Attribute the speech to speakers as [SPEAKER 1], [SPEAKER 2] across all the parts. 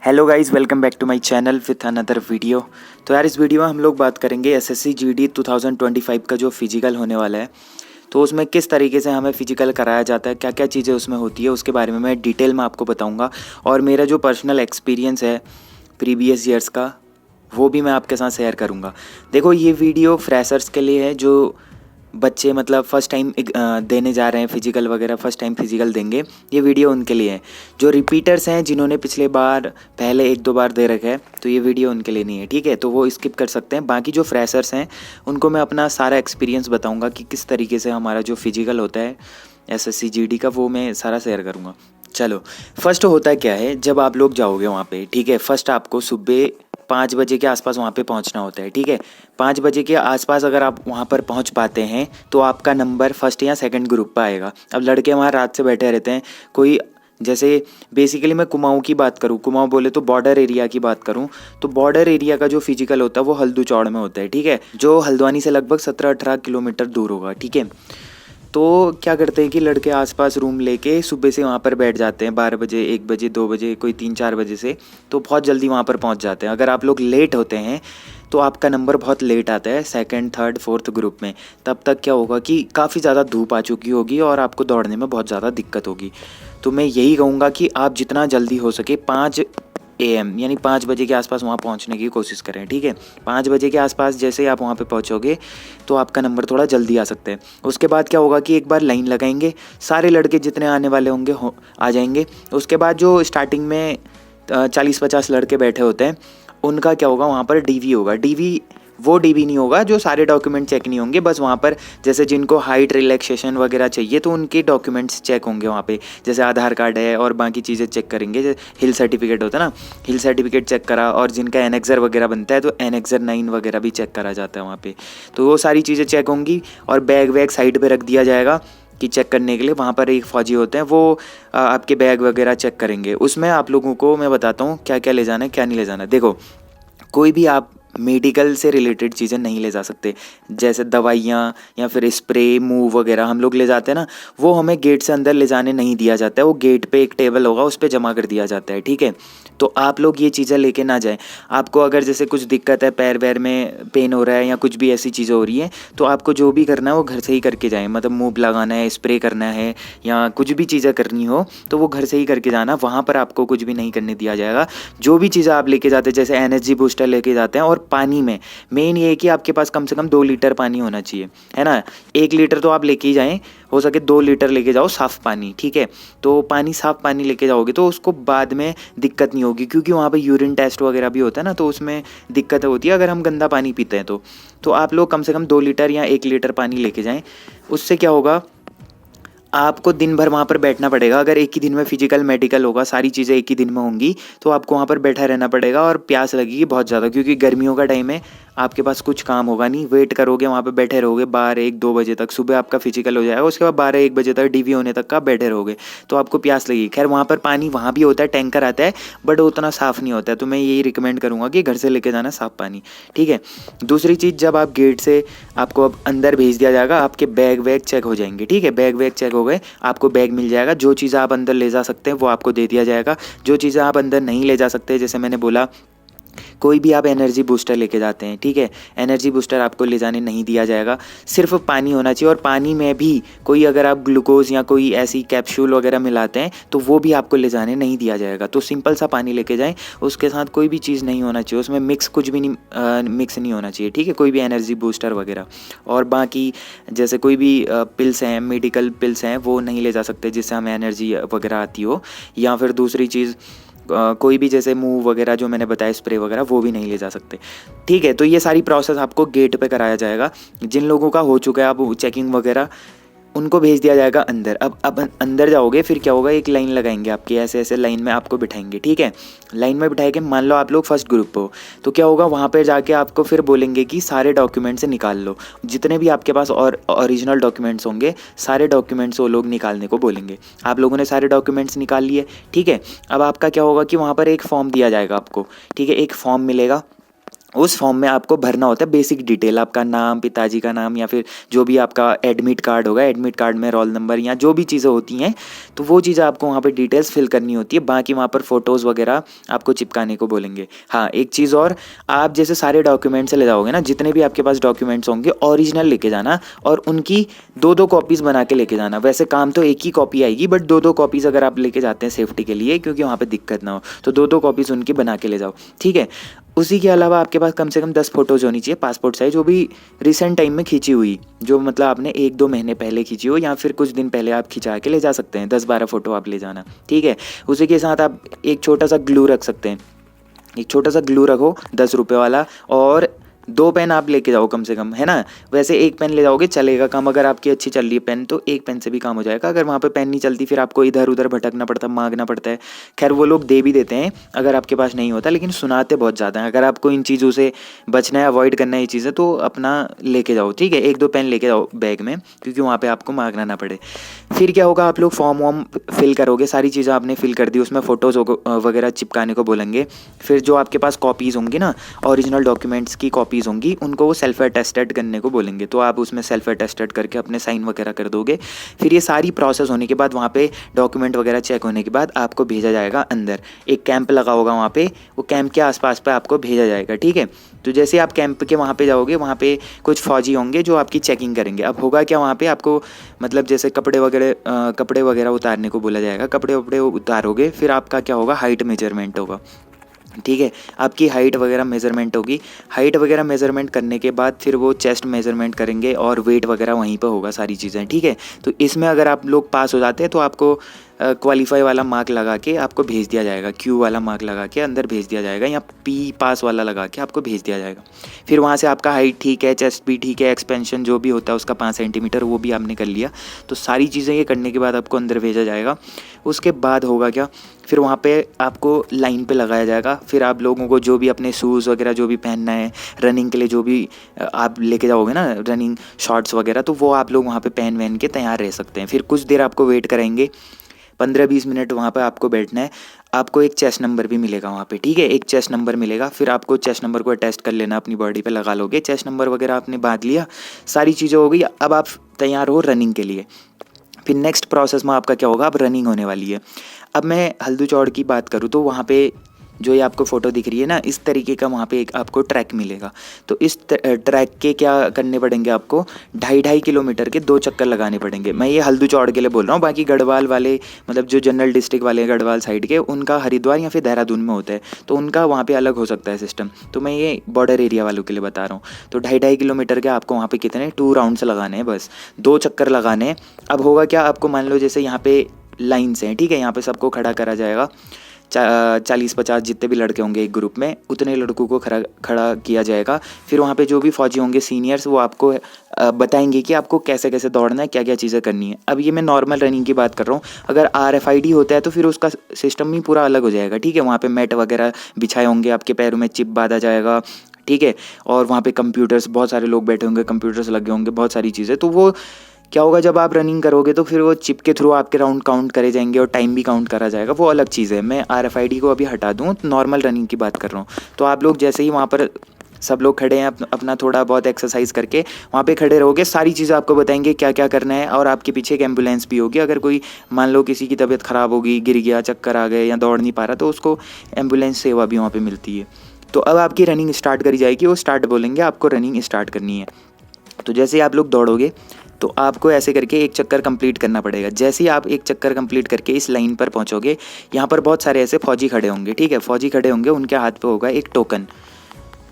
[SPEAKER 1] Hello guys, welcome back to my channel with another video. तो यार इस video में हम लोग बात करेंगे एसएससी जीडी 2025 का जो फिजिकल होने वाला है। तो उसमें किस तरीके से हमें फिजिकल कराया जाता है, क्या क्या चीज़ें उसमें होती है, उसके बारे में मैं डिटेल में आपको बताऊंगा। और मेरा जो पर्सनल एक्सपीरियंस है प्रीवियस ईयर्स का, वो भी मैं आपके साथ शेयर करूंगा। देखो, ये वीडियो फ्रेशर्स के लिए है, जो बच्चे मतलब फ़र्स्ट टाइम देने जा रहे हैं फिजिकल वगैरह, फ़र्स्ट टाइम फिजिकल देंगे। ये वीडियो उनके लिए है। जो रिपीटर्स हैं, जिन्होंने पिछले बार पहले 1-2 बार दे रखा है, तो ये वीडियो उनके लिए नहीं है, ठीक है। तो वो स्किप कर सकते हैं। बाकी जो फ्रेशर्स हैं उनको मैं अपना सारा एक्सपीरियंस बताऊंगा कि किस तरीके से हमारा जो फिजिकल होता है एसएससी जीडी का, वो मैं सारा शेयर करूँगा। चलो, फर्स्ट होता क्या है, जब आप लोग जाओगे वहाँ पे, ठीक है। फर्स्ट आपको सुबह 5 बजे के आसपास वहाँ पे पहुँचना होता है, ठीक है। 5 बजे के आसपास अगर आप वहाँ पर पहुँच पाते हैं तो आपका नंबर फर्स्ट या सेकंड ग्रुप पर आएगा। अब लड़के वहाँ रात से बैठे रहते हैं। कोई जैसे बेसिकली मैं कुमाऊँ की बात करूँ, कुमाऊँ बोले तो बॉर्डर एरिया की बात करूँ, तो बॉर्डर एरिया का जो फिजिकल होता है वो हल्दू चौड़ में होता है, ठीक है, जो हल्द्वानी से लगभग 17-18 किलोमीटर दूर होगा, ठीक है। तो क्या करते हैं कि लड़के आसपास रूम लेके सुबह से वहाँ पर बैठ जाते हैं, 12 बजे, 1 बजे, 2 बजे, कोई 3-4 बजे से, तो बहुत जल्दी वहाँ पर पहुँच जाते हैं। अगर आप लोग लेट होते हैं तो आपका नंबर बहुत लेट आता है सेकंड, थर्ड, फोर्थ ग्रुप में। तब तक क्या होगा कि काफ़ी ज़्यादा धूप आ चुकी होगी और आपको दौड़ने में बहुत ज़्यादा दिक्कत होगी। तो मैं यही कहूँगा कि आप जितना जल्दी हो सके 5 AM यानी 5 बजे के आसपास वहाँ पहुँचने की कोशिश करें, ठीक है। 5 बजे के आसपास जैसे ही आप वहाँ पे पहुँचोगे तो आपका नंबर थोड़ा जल्दी आ सकता है। उसके बाद क्या होगा कि एक बार लाइन लगाएंगे, सारे लड़के जितने आने वाले होंगे आ जाएंगे। उसके बाद जो स्टार्टिंग में 40-50 लड़के बैठे होते हैं, उनका क्या होगा, वहाँ पर डीवी होगा। डीवी वो डीवी नहीं होगा जो सारे डॉक्यूमेंट चेक नहीं होंगे, बस वहाँ पर जैसे जिनको हाइट रिलैक्सेशन वगैरह चाहिए तो उनके डॉक्यूमेंट्स चेक होंगे वहाँ पे, जैसे आधार कार्ड है और बाकी चीज़ें चेक करेंगे। जैसे हिल सर्टिफिकेट होता है ना, हिल सर्टिफिकेट चेक करा, और जिनका एनेक्सर वगैरह बनता है तो एनेक्सर 9 वगैरह भी चेक करा जाता है वहाँ पे। तो वो सारी चीज़ें चेक होंगी और बैग वैग साइड पर रख दिया जाएगा कि चेक करने के लिए। वहाँ पर एक फ़ौजी होते हैं, वो आपके बैग वगैरह चेक करेंगे। उसमें आप लोगों को मैं बताता हूँ क्या क्या ले जाना है, क्या नहीं ले जाना है। देखो, कोई भी आप मेडिकल से रिलेटेड चीज़ें नहीं ले जा सकते, जैसे दवाइयाँ या फिर स्प्रे, मूव वगैरह हम लोग ले जाते हैं ना, वो हमें गेट से अंदर ले जाने नहीं दिया जाता है। वो गेट पे एक टेबल होगा, उस पर जमा कर दिया जाता है, ठीक है। तो आप लोग ये चीज़ें लेके ना जाएं। आपको अगर जैसे कुछ दिक्कत है, पैर वैर में पेन हो रहा है या कुछ भी ऐसी चीज़ें हो रही हैं, तो आपको जो भी करना है वो घर से ही करके जाएँ। मतलब मूव लगाना है, स्प्रे करना है या कुछ भी चीज़ें करनी हो तो वो घर से ही करके जाना। वहाँ पर आपको कुछ भी नहीं करने दिया जाएगा। जो भी चीज़ें आप लेके जाते हैं, जैसे एनर्जी बूस्टर लेके जाते हैं, और पानी में मेन ये है कि आपके पास कम से कम 2 लीटर पानी होना चाहिए, है ना। 1 लीटर तो आप लेके ही जाएं, हो सके 2 लीटर लेके जाओ साफ़ पानी, ठीक है। तो पानी, साफ़ पानी लेके जाओगे तो उसको बाद में दिक्कत नहीं होगी, क्योंकि वहाँ पे यूरिन टेस्ट वगैरह भी होता है ना, तो उसमें दिक्कत होती है अगर हम गंदा पानी पीते हैं तो आप लोग कम से कम 2 लीटर या 1 लीटर पानी लेके जाएं। उससे क्या होगा, आपको दिन भर वहाँ पर बैठना पड़ेगा। अगर एक ही दिन में फिजिकल मेडिकल होगा, सारी चीज़ें एक ही दिन में होंगी, तो आपको वहाँ पर बैठा रहना पड़ेगा और प्यास लगेगी बहुत ज़्यादा, क्योंकि गर्मियों का टाइम है, आपके पास कुछ काम होगा नहीं, वेट करोगे वहाँ पे, बैठे रहोगे 12-1-2 बजे तक। सुबह आपका फिजिकल हो जाएगा, उसके बाद 12-1 बजे तक डीवी होने तक का बैठे रहोगे, तो आपको प्यास लगेगी। खैर, वहाँ पर पानी वहाँ भी होता है, टैंकर आता है, बट उतना साफ़ नहीं होता है, तो मैं यही रिकमेंड करूँगा कि घर से लेके जाना साफ़ पानी, ठीक है। दूसरी चीज़, जब आप गेट से आपको अब अंदर भेज दिया जाएगा, आपके बैग वैग चेक हो जाएंगे, ठीक है। बैग वैग चेक हो गए, आपको बैग मिल जाएगा। जो चीज़ें आप अंदर ले जा सकते हैं वो आपको दे दिया जाएगा। जो चीज़ें आप अंदर नहीं ले जा सकते, जैसे मैंने बोला, कोई भी आप एनर्जी बूस्टर लेके जाते हैं, ठीक है, एनर्जी बूस्टर आपको ले जाने नहीं दिया जाएगा। सिर्फ पानी होना चाहिए, और पानी में भी कोई अगर आप ग्लूकोज या कोई ऐसी कैप्सूल वगैरह मिलाते हैं तो वो भी आपको ले जाने नहीं दिया जाएगा। तो सिंपल सा पानी लेके जाएं, उसके साथ कोई भी चीज़ नहीं होना चाहिए, उसमें मिक्स कुछ भी नहीं मिक्स नहीं होना चाहिए, ठीक है, कोई भी एनर्जी बूस्टर वगैरह। और बाकी जैसे कोई भी पिल्स हैं, मेडिकल पिल्स हैं, वो नहीं ले जा सकते जिससे हमें एनर्जी वगैरह आती हो। या फिर दूसरी चीज़, कोई भी जैसे मूव वगैरह जो मैंने बताया, स्प्रे वगैरह, वो भी नहीं ले जा सकते, ठीक है। तो ये सारी प्रोसेस आपको गेट पे कराया जाएगा। जिन लोगों का हो चुका है, अब चेकिंग वगैरह, उनको भेज दिया जाएगा अंदर। अब अंदर जाओगे, फिर क्या होगा, एक लाइन लगाएंगे आपकी, ऐसे ऐसे लाइन में आपको बिठाएंगे, ठीक है। लाइन में बिठाए के, मान लो आप लोग फर्स्ट ग्रुप पे हो, तो क्या होगा, वहाँ पे जाके आपको फिर बोलेंगे कि सारे डॉक्यूमेंट्स निकाल लो। जितने भी आपके पास और ओरिजिनल डॉक्यूमेंट्स होंगे, सारे डॉक्यूमेंट्स वो लोग निकालने को बोलेंगे। आप लोगों ने सारे डॉक्यूमेंट्स निकाल लिए, ठीक है। अब आपका क्या होगा कि वहाँ पर एक फॉर्म दिया जाएगा आपको, ठीक है, एक फॉर्म मिलेगा। उस फॉर्म में आपको भरना होता है बेसिक डिटेल, आपका नाम, पिताजी का नाम, या फिर जो भी आपका एडमिट कार्ड होगा, एडमिट कार्ड में रोल नंबर या जो भी चीज़ें होती हैं, तो वो चीज़ें आपको वहाँ पे डिटेल्स फिल करनी होती है। बाकी वहाँ पर फ़ोटोज़ वगैरह आपको चिपकाने को बोलेंगे। हाँ, एक चीज़ और, आप जैसे सारे डॉक्यूमेंट्स ले जाओगे ना, जितने भी आपके पास डॉक्यूमेंट्स होंगे ओरिजिनल लेके जाना, और उनकी 2-2 कॉपीज़ बना के लेके जाना। वैसे काम तो एक ही कॉपी आएगी, बट 2-2 कॉपीज़ अगर आप लेके जाते हैं सेफ्टी के लिए, क्योंकि वहाँ पे दिक्कत ना हो, तो 2-2 कॉपीज़ उनकी बना के ले जाओ, ठीक है। उसी के अलावा आपके पास कम से कम 10 फ़ोटोज़ होनी चाहिए पासपोर्ट साइज़, जो भी रिसेंट टाइम में खींची हुई, जो मतलब आपने 1-2 महीने पहले खींची हो, या फिर कुछ दिन पहले आप खिंचा के ले जा सकते हैं। 10-12 फ़ोटो आप ले जाना, ठीक है। उसी के साथ आप एक छोटा सा ग्लू रख सकते हैं, एक छोटा सा ग्लू रखो 10 रुपये वाला, और 2 पेन आप लेके जाओ कम से कम, है ना। वैसे 1 पेन ले जाओगे चलेगा काम, अगर आपकी अच्छी चल रही है पेन तो 1 पेन से भी काम हो जाएगा। अगर वहाँ पे पेन नहीं चलती, फिर आपको इधर उधर भटकना पड़ता, मांगना पड़ता है। खैर वो लोग दे भी देते हैं अगर आपके पास नहीं होता, लेकिन सुनाते बहुत ज़्यादा हैं। अगर आपको इन चीज़ों से बचना है, अवॉइड करना है ये चीज़ें, तो अपना लेके जाओ, ठीक है। 1-2 पेन लेके जाओ बैग में, क्योंकि वहाँ पर आपको मांगना ना पड़े। फिर क्या होगा, आप लोग फॉर्म वॉर्म फिल करोगे, सारी चीज़ें आपने फिल कर दी, उसमें फ़ोटोज़ वगैरह चिपकाने को बोलेंगे। फिर जो आपके पास कॉपीज़ होंगी ना, ओरिजिनल डॉक्यूमेंट्स की कॉपीज़ होंगी, उनको सेल्फ अटेस्टेड करने को बोलेंगे। तो आप उसमें सेल्फ अटेस्टेड करके अपने साइन वगैरह कर दोगे। फिर ये सारी प्रोसेस होने के बाद, वहाँ पे डॉक्यूमेंट वगैरह चेक होने के बाद आपको भेजा जाएगा अंदर। एक कैंप लगा होगा वहाँ पे, वो कैंप के आसपास पे आपको भेजा जाएगा, ठीक है। तो जैसे आप कैंप के वहाँ पे जाओगे, वहाँ पे कुछ फौजी होंगे जो आपकी चेकिंग करेंगे। अब होगा क्या, वहाँ पे आपको मतलब जैसे कपड़े वगैरह उतारने को बोला जाएगा। कपड़े वपड़े उतारोगे, फिर आपका क्या होगा, हाइट मेजरमेंट होगा, ठीक है। आपकी हाइट वगैरह मेज़रमेंट होगी। हाइट वगैरह मेज़रमेंट करने के बाद फिर वो चेस्ट मेज़रमेंट करेंगे, और वेट वगैरह वहीं पे होगा, सारी चीज़ें, ठीक है। तो इसमें अगर आप लोग पास हो जाते हैं तो आपको क्वालिफाई वाला मार्क लगा के आपको भेज दिया जाएगा, क्यू वाला मार्क लगा के अंदर भेज दिया जाएगा, या पी पास वाला लगा के आपको भेज दिया जाएगा। फिर वहाँ से आपका हाइट ठीक है, चेस्ट भी ठीक है, एक्सपेंशन जो भी होता है उसका 5 सेंटीमीटर वो भी आपने कर लिया। तो सारी चीज़ें ये करने के बाद आपको अंदर भेजा जाएगा। उसके बाद होगा क्या, फिर वहाँ पे आपको लाइन पे लगाया जाएगा। फिर आप लोगों को जो भी अपने शूज़ वगैरह जो भी पहनना है, रनिंग के लिए जो भी आप लेके जाओगे ना, रनिंग शॉर्ट्स वगैरह, तो वो आप लोग वहाँ पे पहन वहन के तैयार रह सकते हैं। फिर कुछ देर आपको वेट कराएंगे, 15-20 मिनट वहाँ पे आपको बैठना है। आपको एक चेस्ट नंबर भी मिलेगा वहाँ पे, ठीक है, एक चेस्ट नंबर मिलेगा। फिर आपको चेस्ट नंबर को अटैच कर लेना, अपनी बॉडी पे लगा लोगे। चेस्ट नंबर वगैरह आपने बांध लिया, सारी चीज़ें हो गई। अब आप तैयार हो रनिंग के लिए। फिर नेक्स्ट प्रोसेस में आपका क्या होगा, अब रनिंग होने वाली है। अब मैं हल्दू चौड़ की बात करूँ तो वहाँ पे जो ये आपको फ़ोटो दिख रही है ना, इस तरीके का वहाँ पे एक आपको ट्रैक मिलेगा। तो इस ट्रैक के क्या करने पड़ेंगे आपको, 2.5 किलोमीटर के 2 चक्कर लगाने पड़ेंगे। मैं ये हल्दू चौड़ के लिए बोल रहा हूँ, बाकी गढ़वाल वाले मतलब जो जनरल डिस्ट्रिक्ट वाले गढ़वाल साइड के, उनका हरिद्वार या फिर देहरादून में होता है, तो उनका वहाँ पे अलग हो सकता है सिस्टम। तो मैं ये बॉर्डर एरिया वालों के लिए बता रहा हूँ। तो 2.5 किलोमीटर के आपको वहाँ पे कितने 2 राउंड्स लगाने हैं, बस 2 चक्कर लगाने हैं। अब होगा क्या, आपको मान लो जैसे यहाँ पे लाइन्स हैं, ठीक है, यहाँ पे सबको खड़ा करा जाएगा। 40-50 जितने भी लड़के होंगे एक ग्रुप में, उतने लड़कों को खड़ा किया जाएगा। फिर वहाँ पे जो भी फौजी होंगे सीनियर्स, वो आपको बताएंगे कि आपको कैसे कैसे दौड़ना है, क्या क्या चीज़ें करनी है। अब ये मैं नॉर्मल रनिंग की बात कर रहा हूँ। अगर RFID होता है तो फिर उसका सिस्टम ही पूरा अलग हो जाएगा, ठीक है। वहाँ पे मैट वगैरह बिछाए होंगे, आपके पैरों में चिप बांधा जाएगा, ठीक है। और वहाँ पे कंप्यूटर्स, बहुत सारे लोग बैठे होंगे, कंप्यूटर्स लगे होंगे, बहुत सारी चीज़ें। तो वो क्या होगा, जब आप रनिंग करोगे तो फिर वो चिप के थ्रू आपके राउंड काउंट करे जाएंगे और टाइम भी काउंट करा जाएगा, वो अलग चीज़ है। मैं RFID को अभी हटा दूँ, नॉर्मल रनिंग की बात कर रहा हूँ। तो आप लोग जैसे ही वहाँ पर सब लोग खड़े हैं, अपना थोड़ा बहुत एक्सरसाइज करके वहाँ पे खड़े रहोगे, सारी चीज़ें आपको बताएंगे क्या क्या करना है। और आपके पीछे एक एम्बुलेंस भी होगी। अगर कोई मान लो किसी की तबीयत ख़राब होगी, गिर गया, चक्कर आ गए या दौड़ नहीं पा रहा, तो उसको एम्बुलेंस सेवा भी वहाँ पर मिलती है। तो अब आपकी रनिंग स्टार्ट करी जाएगी, वो स्टार्ट बोलेंगे, आपको रनिंग स्टार्ट करनी है। तो जैसे आप लोग दौड़ोगे तो आपको ऐसे करके एक चक्कर कंप्लीट करना पड़ेगा। जैसे ही आप एक चक्कर कंप्लीट करके इस लाइन पर पहुंचोगे, यहाँ पर बहुत सारे ऐसे फौजी खड़े होंगे, ठीक है। फौजी खड़े होंगे, उनके हाथ पे होगा एक टोकन।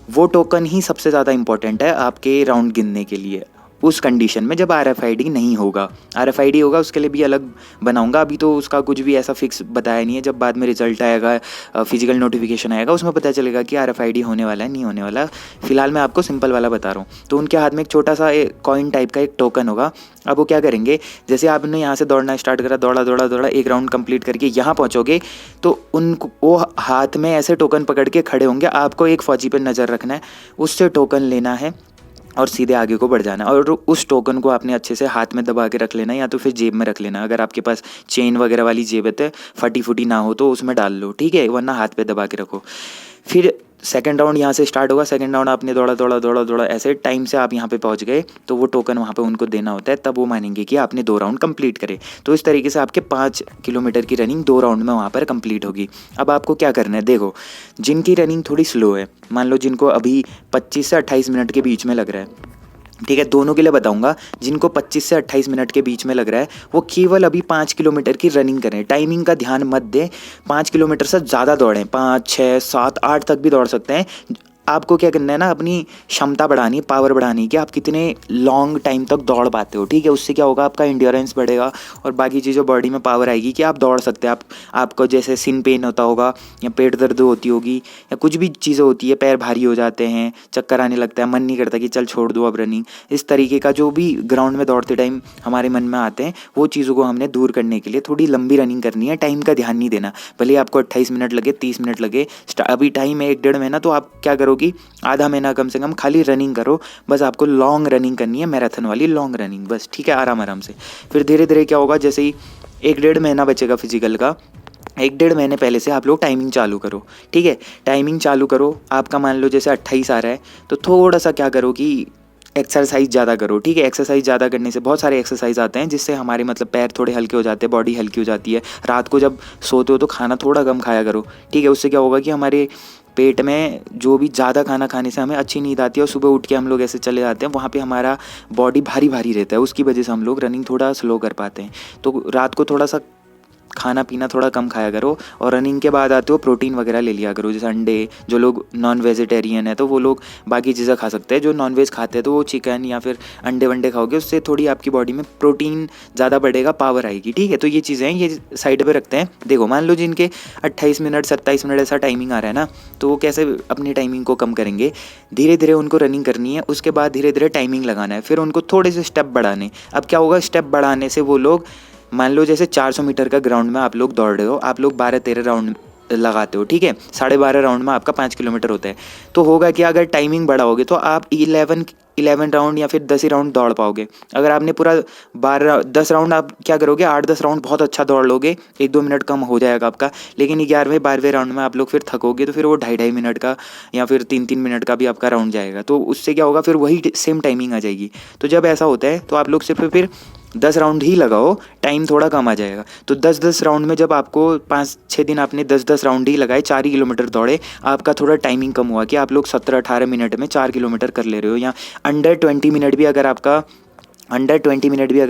[SPEAKER 1] वो टोकन ही सबसे ज़्यादा इंपॉर्टेंट है आपके राउंड गिनने के लिए, उस कंडीशन में जब RFID नहीं होगा। RFID होगा उसके लिए भी अलग बनाऊंगा, अभी तो उसका कुछ भी ऐसा फिक्स बताया नहीं है। जब बाद में रिजल्ट आएगा, फिजिकल नोटिफिकेशन आएगा, उसमें पता चलेगा कि RFID होने वाला है नहीं होने वाला। फिलहाल मैं आपको सिंपल वाला बता रहा हूँ। तो उनके हाथ में एक छोटा सा कॉइन टाइप का एक टोकन होगा। अब वो क्या करेंगे, जैसे आपने यहाँ से दौड़ना स्टार्ट करा, दौड़ा एक राउंड कंप्लीट करके यहाँ पहुँचोगे, तो वो हाथ में ऐसे टोकन पकड़ के खड़े होंगे। आपको एक फौजी पर नज़र रखना है, उससे टोकन लेना है और सीधे आगे को बढ़ जाना। और उस टोकन को आपने अच्छे से हाथ में दबा के रख लेना, या तो फिर जेब में रख लेना। अगर आपके पास चेन वगैरह वाली जेब है, फटी फूटी ना हो तो उसमें डाल लो, ठीक है, वरना हाथ पे दबा के रखो। फिर सेकंड राउंड यहाँ से स्टार्ट होगा, सेकंड राउंड आपने दौड़ा ऐसे टाइम से आप यहाँ पे पहुँच गए तो वो टोकन वहाँ पे उनको देना होता है, तब वो मानेंगे कि आपने 2 राउंड कंप्लीट करे। तो इस तरीके से आपके 5 किलोमीटर की रनिंग 2 राउंड में वहाँ पर कंप्लीट होगी। अब आपको क्या करना है, देखो जिनकी रनिंग थोड़ी स्लो है, मान लो जिनको अभी 25 से 28 मिनट के बीच में लग रहा है, ठीक है, दोनों के लिए बताऊंगा। जिनको 25 से 28 मिनट के बीच में लग रहा है वो केवल अभी 5 किलोमीटर की रनिंग करें, टाइमिंग का ध्यान मत दें। 5 किलोमीटर से ज़्यादा दौड़ें, 5, 6, 7, 8 तक भी दौड़ सकते हैं। आपको क्या करना है ना, अपनी क्षमता बढ़ानी, पावर बढ़ानी कि आप कितने लॉन्ग टाइम तक दौड़ पाते हो, ठीक है। उससे क्या होगा, आपका एंड्योरेंस बढ़ेगा और बाकी चीज़ों बॉडी में पावर आएगी कि आप दौड़ सकते हैं। आपको जैसे सिन पेन होता होगा या पेट दर्द होती होगी या कुछ भी चीज़ें होती है, पैर भारी हो जाते हैं, चक्कर आने लगता है, मन नहीं करता कि चल छोड़ दो अब रनिंग, इस तरीके का जो भी ग्राउंड में दौड़ते टाइम हमारे मन में आते हैं, वो चीज़ों को हमने दूर करने के लिए थोड़ी लंबी रनिंग करनी है। टाइम का ध्यान नहीं देना, भले आपको 28 मिनट लगे, 30 मिनट लगे, अभी टाइम है 1-1.5 महीना, तो आप क्या करो कि आधा महीना कम से कम खाली रनिंग करो। बस आपको लॉन्ग रनिंग करनी है, मैराथन वाली लॉन्ग रनिंग, बस, ठीक है, आराम आराम से। फिर धीरे धीरे क्या होगा, जैसे ही 1-1.5 महीना बचेगा फिजिकल का, 1-1.5 महीने पहले से आप लोग टाइमिंग चालू करो, ठीक है। टाइमिंग चालू करो, आपका मान लो जैसे 28 आ रहा है तो थोड़ा सा क्या करो कि एक्सरसाइज ज़्यादा करो, ठीक है। एक्सरसाइज ज़्यादा करने से बहुत सारे एक्सरसाइज आते हैं जिससे हमारे मतलब पैर थोड़े हल्के हो जाते हैं, बॉडी हल्की हो जाती है। रात को जब सोते हो तो खाना थोड़ा कम खाया करो, ठीक है। उससे क्या होगा कि हमारे पेट में जो भी ज़्यादा खाना खाने से हमें अच्छी नींद आती है और सुबह उठ के हम लोग ऐसे चले जाते हैं, वहाँ पे हमारा बॉडी भारी भारी रहता है, उसकी वजह से हम लोग रनिंग थोड़ा स्लो कर पाते हैं। तो रात को थोड़ा सा खाना पीना थोड़ा कम खाया करो और रनिंग के बाद आते हो प्रोटीन वगैरह ले लिया करो, जैसे अंडे। जो लोग नॉन वेजिटेरियन है तो वो लोग बाकी चीज़ें खा सकते हैं, जो नॉन वेज खाते हैं तो वो चिकन या फिर अंडे वंडे खाओगे, उससे थोड़ी आपकी बॉडी में प्रोटीन ज़्यादा बढ़ेगा, पावर आएगी, ठीक है। तो ये चीज़ें हैं, ये साइड पर रखते हैं। देखो मान लो जिनके 28 मिनट 27 मिनट ऐसा टाइमिंग आ रहा है ना, तो वो कैसे अपनी टाइमिंग को कम करेंगे, धीरे धीरे उनको रनिंग करनी है, उसके बाद धीरे धीरे टाइमिंग लगाना है, फिर उनको थोड़े से स्टेप बढ़ाने। अब क्या होगा, स्टेप बढ़ाने से वो लोग, मान लो जैसे 400 मीटर का ग्राउंड में आप लोग दौड़ रहे हो, आप लोग 12-13 राउंड लगाते हो, ठीक है। 12.5 राउंड में आपका 5 किलोमीटर होता है, तो होगा कि अगर टाइमिंग बढ़ाओगे तो आप 11 राउंड या फिर 10 ही राउंड दौड़ पाओगे। अगर आपने पूरा 10 राउंड, आप क्या करोगे, 8-10 राउंड बहुत अच्छा दौड़ लोगे, 1-2 मिनट कम हो जाएगा आपका, लेकिन 11वें-12वें राउंड में आप लोग फिर थकोगे, तो फिर वो 2.5-2.5 मिनट का या फिर 3-3 मिनट का भी आपका राउंड जाएगा, तो उससे क्या होगा, फिर वही सेम टाइमिंग आ जाएगी। तो जब ऐसा होता है तो आप लोग सिर्फ फिर 10 राउंड ही लगाओ, टाइम थोड़ा कम आ जाएगा। तो 10-10 राउंड में जब आपको 5-6 दिन आपने 10-10 राउंड ही लगाए, 4 ही किलोमीटर दौड़े, आपका थोड़ा टाइमिंग कम हुआ कि आप लोग 17-18 मिनट में 4 किलोमीटर कर ले रहे हो, या अंडर 20 मिनट भी अगर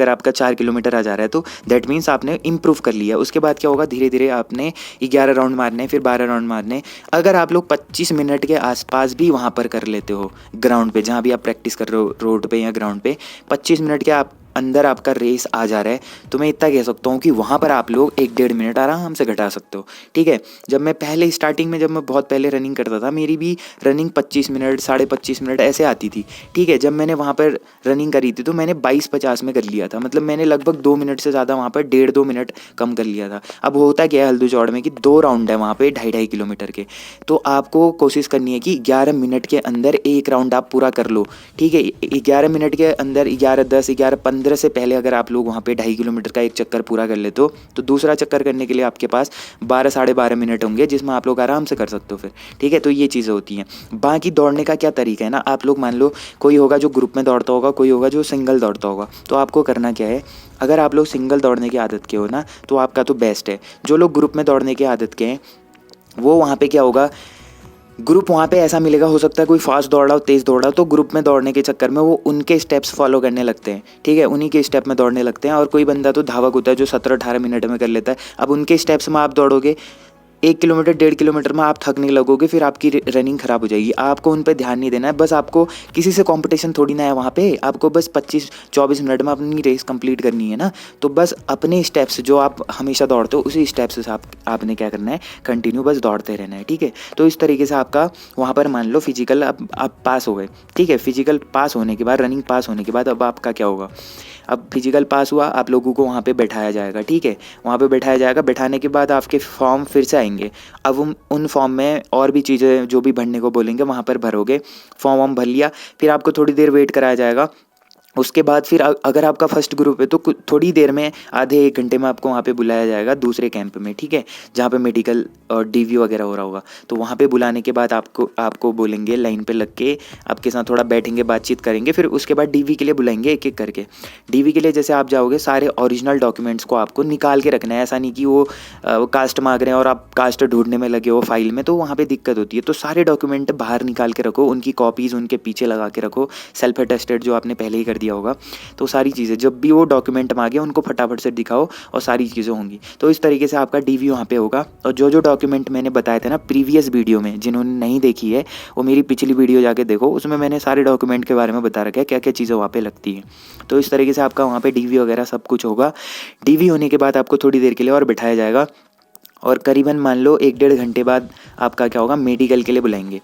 [SPEAKER 1] आपका 4 किलोमीटर आ जा रहा है तो दैट मीन्स आपने इम्प्रूव कर लिया। उसके बाद क्या होगा, धीरे धीरे आपने 11 राउंड मारने, फिर 12 राउंड मारने। अगर आप लोग 25 मिनट के आसपास भी वहाँ पर कर लेते हो ग्राउंड पे, जहाँ भी आप प्रैक्टिस कर रहे हो, रोड पे या ग्राउंड पे, 25 मिनट के आप अंदर आपका रेस आ जा रहा है, तो मैं इतना कह सकता हूँ कि वहाँ पर आप लोग 1-1.5 मिनट आराम से घटा सकते हो, ठीक है। जब मैं पहले स्टार्टिंग में, जब मैं बहुत पहले रनिंग करता था, मेरी भी रनिंग 25 मिनट 25.5 मिनट ऐसे आती थी, ठीक है। जब मैंने वहाँ पर रनिंग करी थी तो मैंने 22:50 में कर लिया था, मतलब मैंने लगभग 2 मिनट से ज़्यादा वहाँ पर 1.5-2 मिनट कम कर लिया था। अब होता क्या है हल्दू चौड़ में कि 2 राउंड है वहाँ पर 2.5-2.5 किलोमीटर के, तो आपको कोशिश करनी है कि 11 मिनट के अंदर एक राउंड आप पूरा कर लो, ठीक है। 11 मिनट के अंदर 11:10 11:15 से पहले अगर आप लोग वहाँ पे 2.5 किलोमीटर का एक चक्कर पूरा कर लेते हो, तो दूसरा चक्कर करने के लिए आपके पास 12-12.5 मिनट होंगे, जिसमें आप लोग आराम से कर सकते हो फिर, ठीक है। तो ये चीज़ें होती हैं। बाकी दौड़ने का क्या तरीका है ना, आप लोग मान लो कोई होगा जो ग्रुप में दौड़ता होगा, कोई होगा जो सिंगल दौड़ता होगा, तो आपको करना क्या है, अगर आप लोग सिंगल दौड़ने की आदत के हो ना, तो आपका तो बेस्ट है। जो लोग ग्रुप में दौड़ने की आदत के हैं, वो वहाँ पे क्या होगा, ग्रुप वहाँ पे ऐसा मिलेगा, हो सकता है कोई फास्ट दौड़ रहा हो, तेज़ दौड़ रहा हो, तो ग्रुप में दौड़ने के चक्कर में वो उनके स्टेप्स फॉलो करने लगते हैं, ठीक है, उन्हीं के स्टेप में दौड़ने लगते हैं। और कोई बंदा तो धावक होता है जो 17-18 मिनट में कर लेता है। अब उनके स्टेप्स में आप दौड़ोगे, 1 किलोमीटर 1.5 किलोमीटर में आप थकने लगोगे, फिर आपकी रनिंग ख़राब हो जाएगी। आपको उन पे ध्यान नहीं देना है, बस आपको किसी से कंपटीशन थोड़ी ना है वहाँ पे, आपको बस 25-24 मिनट में अपनी रेस कंप्लीट करनी है ना। तो बस अपने स्टेप्स जो आप हमेशा दौड़ते हो, उसी स्टेप्स से आपने क्या करना है, कंटिन्यू बस दौड़ते रहना है, ठीक है। तो इस तरीके से आपका वहाँ पर मान लो फिजिकल आप पास हो गए, ठीक है। फिजिकल पास होने के बाद, रनिंग पास होने के बाद अब आपका क्या होगा, अब फिजिकल पास हुआ, आप लोगों को वहाँ पे बैठाया जाएगा, ठीक है। वहाँ पे बैठाया जाएगा, बैठाने के बाद आपके फॉर्म फिर से आएंगे। अब उन फॉर्म में और भी चीज़ें जो भी भरने को बोलेंगे वहाँ पर भरोगे, फॉर्म भर लिया, फिर आपको थोड़ी देर वेट कराया जाएगा। उसके बाद फिर अगर आपका फर्स्ट ग्रुप है तो थोड़ी देर में, आधे 1 घंटे में आपको वहाँ पे बुलाया जाएगा दूसरे कैंप में, ठीक है, जहाँ पे मेडिकल और डीवी वगैरह हो रहा होगा। तो वहाँ पे बुलाने के बाद आपको बोलेंगे लाइन पे लग के, आपके साथ थोड़ा बैठेंगे, बातचीत करेंगे, फिर उसके बाद डीवी के लिए बुलाएंगे एक एक करके। डीवी के लिए जैसे आप जाओगे, सारे ओरिजिनल डॉक्यूमेंट्स को आपको निकाल के रखना है। ऐसा नहीं कि वो कास्ट मांग रहे हैं और आप कास्ट ढूंढने में लगे हो फाइल में, तो वहाँ पर दिक्कत होती है। तो सारे डॉक्यूमेंट बाहर निकाल के रखो, उनकी कॉपीज़ उनके पीछे लगा के रखो, सेल्फ अटेस्टेड जो आपने पहले ही कर दिया होगा। तो सारी चीज़ें जब भी वो डॉक्यूमेंट मांगे उनको फटाफट से दिखाओ और सारी चीज़ें होंगी। तो इस तरीके से आपका डीवी वहाँ पे होगा। और जो डॉक्यूमेंट मैंने बताए थे ना प्रीवियस वीडियो में, जिन्होंने नहीं देखी है वो मेरी पिछली वीडियो जाके देखो, उसमें मैंने सारे डॉक्यूमेंट के बारे में बता रखा है, क्या क्या चीज़ें वहाँ पे लगती हैं। तो इस तरीके से आपका वहाँ पे डीवी वगैरह सब कुछ होगा। डीवी होने के बाद आपको थोड़ी देर के लिए और बिठाया जाएगा, और करीबन मान लो 1-1.5 घंटे बाद आपका क्या होगा, मेडिकल के लिए बुलाएंगे।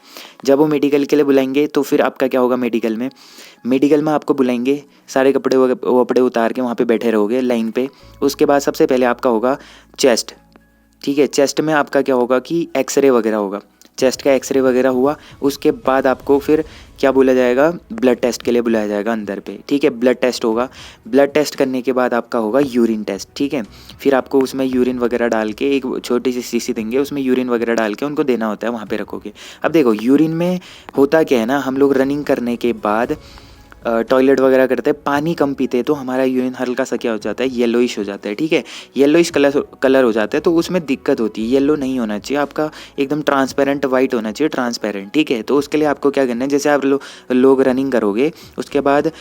[SPEAKER 1] जब वो मेडिकल के लिए बुलाएंगे तो फिर आपका क्या होगा, मेडिकल में आपको बुलाएंगे, सारे कपड़े वपड़े उतार के वहाँ पे बैठे रहोगे लाइन पे। उसके बाद सबसे पहले आपका होगा चेस्ट, ठीक है। चेस्ट में आपका क्या होगा कि एक्सरे वगैरह होगा, चेस्ट का एक्सरे वगैरह हुआ। उसके बाद आपको फिर क्या बोला जाएगा, ब्लड टेस्ट के लिए बुलाया जाएगा अंदर पे, ठीक है। ब्लड टेस्ट होगा, ब्लड टेस्ट करने के बाद आपका होगा यूरिन टेस्ट, ठीक है। फिर आपको उसमें यूरिन वगैरह डाल के, एक छोटी सी शीशी देंगे, उसमें यूरिन वगैरह डाल के उनको देना होता है, वहाँ पे रखोगे। अब देखो यूरिन में होता क्या है ना, हम लोग रनिंग करने के बाद टॉयलेट वगैरह करते हैं, पानी कम पीते हैं, तो हमारा यूरिन हल्का सा क्या हो जाता है, येलोइश हो जाता है, ठीक है। येलोइश कलर हो जाता है, तो उसमें दिक्कत होती है। येलो नहीं होना चाहिए आपका, एकदम ट्रांसपेरेंट वाइट होना चाहिए, ट्रांसपेरेंट, ठीक है। तो उसके लिए आपको क्या करना है, जैसे आप लोग रनिंग करोगे, उसके बाद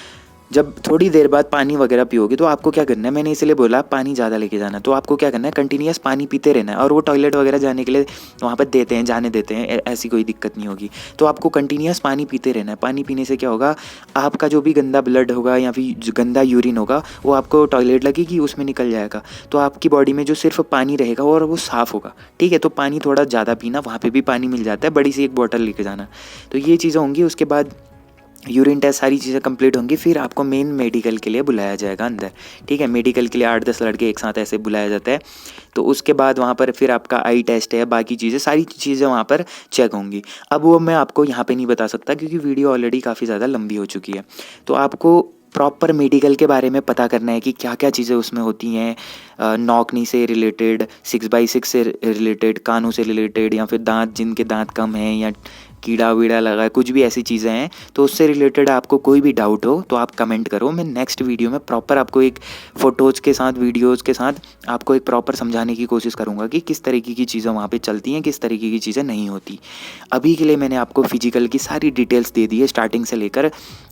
[SPEAKER 1] जब थोड़ी देर बाद पानी वगैरह पियोगे तो आपको क्या करना है, मैंने इसलिए बोला पानी ज़्यादा लेके जाना, तो आपको क्या करना है, कंटिन्यूस पानी पीते रहना है। और वो टॉयलेट वगैरह जाने के लिए वहाँ पर देते हैं, जाने देते हैं, ऐसी कोई दिक्कत नहीं होगी। तो आपको कंटिन्यूस पानी पीते रहना है। पानी पीने से क्या होगा, आपका जो भी गंदा ब्लड होगा या फिर जो गंदा यूरिन होगा वो आपको टॉयलेट लगेगी, उसमें निकल जाएगा। तो आपकी बॉडी में जो सिर्फ पानी रहेगा और वो साफ़ होगा, ठीक है। तो पानी थोड़ा ज़्यादा पीना, वहाँ पर भी पानी मिल जाता है, बड़ी सी एक बॉटल लेके जाना। तो ये चीज़ें होंगी। उसके बाद यूरिन टेस्ट, सारी चीज़ें कंप्लीट होंगी, फिर आपको मेन मेडिकल के लिए बुलाया जाएगा अंदर, ठीक है। मेडिकल के लिए 8-10 लड़के एक साथ ऐसे बुलाया जाता है। तो उसके बाद वहाँ पर फिर आपका आई टेस्ट है, बाकी चीज़ें, सारी चीज़ें वहाँ पर चेक होंगी। अब वो मैं आपको यहाँ पे नहीं बता सकता क्योंकि वीडियो ऑलरेडी काफ़ी ज़्यादा लंबी हो चुकी है। तो आपको प्रॉपर मेडिकल के बारे में पता करना है कि क्या क्या चीज़ें उसमें होती हैं, नॉकनी से रिलेटेड, 6x6 से रिलेटेड, कानों से रिलेटेड, या फिर दांत, जिनके दांत कम हैं या कीड़ा वीड़ा लगा है, कुछ भी ऐसी चीज़ें हैं। तो उससे रिलेटेड आपको कोई भी डाउट हो तो आप कमेंट करो, मैं नेक्स्ट वीडियो में प्रॉपर आपको एक फ़ोटोज़ के साथ, वीडियोज़ के साथ आपको एक प्रॉपर समझाने की कोशिश करूँगा कि किस तरीके की चीज़ें वहाँ पे चलती हैं, किस तरीके की चीज़ें नहीं होती। अभी के लिए मैंने आपको फिजिकल की सारी डिटेल्स दे दी है, स्टार्टिंग से लेकर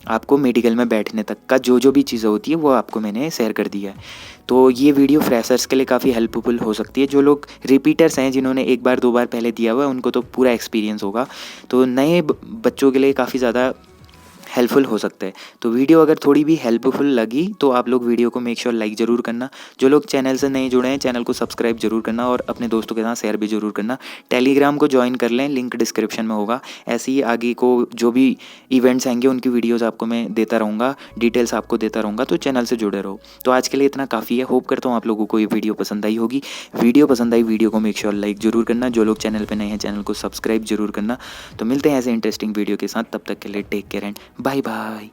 [SPEAKER 1] आपको मेडिकल में बैठने तक का जो भी चीज़ें होती है वो आपको मैंने शेयर कर दिया है। तो ये वीडियो फ्रेशर्स के लिए काफ़ी हेल्पफुल हो सकती है। जो लोग रिपीटर्स हैं, जिन्होंने 1 बार 2 बार पहले दिया हुआ है, उनको तो पूरा एक्सपीरियंस होगा। तो नए बच्चों के लिए काफ़ी ज़्यादा हेल्पफुल हो सकता है। तो वीडियो अगर थोड़ी भी हेल्पफुल लगी तो आप लोग वीडियो को मेक श्योर लाइक ज़रूर करना। जो लोग चैनल से नहीं जुड़े हैं, चैनल को सब्सक्राइब जरूर करना और अपने दोस्तों के साथ शेयर भी जरूर करना। टेलीग्राम को ज्वाइन कर लें, लिंक डिस्क्रिप्शन में होगा। ऐसे ही आगे को जो भी इवेंट्स आएंगे उनकी वीडियोज़ आपको मैं देता रहूँगा, डिटेल्स आपको देता रहूँगा, तो चैनल से जुड़े रहो। तो आज के लिए इतना काफ़ी है। होप करता हूँ आप लोगों को ये वीडियो पसंद आई होगी। वीडियो पसंद आई, वीडियो को मेक श्योर लाइक जरूर करना। जो लोग चैनल पर नए हैं, चैनल को सब्सक्राइब जरूर करना। तो मिलते हैं ऐसे इंटरेस्टिंग वीडियो के साथ, तब तक के लिए take care and bye bye.